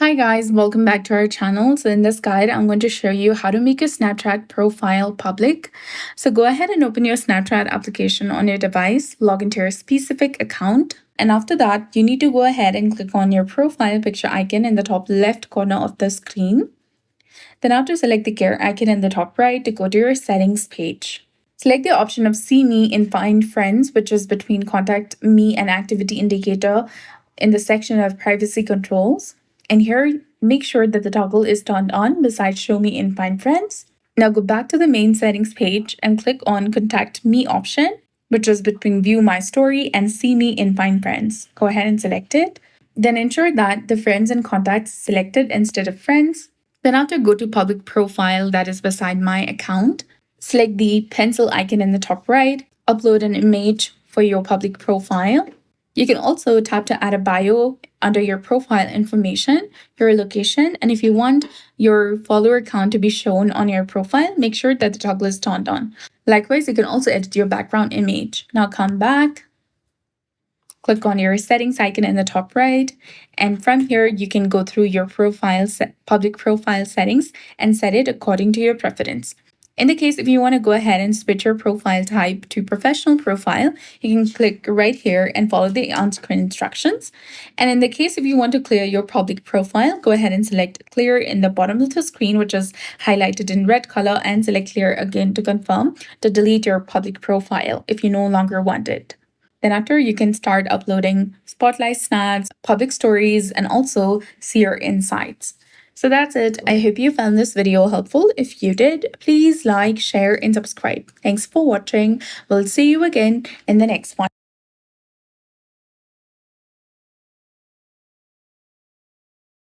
Hi guys, welcome back to our channel. So in this guide, I'm going to show you how to make your Snapchat profile public. So go ahead and open your Snapchat application on your device, log into your specific account. And after that, you need to go ahead and click on your profile picture icon in the top left corner of the screen. Then after select the gear icon in the top right to go to your settings page. Select the option of See Me in Find Friends, which is between Contact Me and Activity Indicator in the section of Privacy Controls. And here, make sure that the toggle is turned on besides Show Me in Find Friends. Now go back to the main settings page and click on Contact Me option, which is between View My Story and See Me in Find Friends. Go ahead and select it. Then ensure that the Friends and Contacts is selected instead of Friends. Then after go to Public Profile that is beside My Account. Select the pencil icon in the top right, upload an image for your public profile. You can also tap to add a bio under your profile information, your location, and if you want your follower count to be shown on your profile, make sure that the toggle is turned on. Likewise, you can also edit your background image. Now come back, click on your settings icon in the top right, and from here you can go through your public profile settings and set it according to your preference. In the case if you want to go ahead and switch your profile type to professional profile, you can click right here and follow the on-screen instructions. And in the case if you want to clear your public profile, go ahead and select clear in the bottom of the screen, which is highlighted in red color, and select clear again to confirm to delete your public profile if you no longer want it. Then after, you can start uploading spotlight snaps, public stories, and also see your insights. So that's it. I hope you found this video helpful. If you did, please like, share, and subscribe. Thanks for watching. We'll see you again in the next one.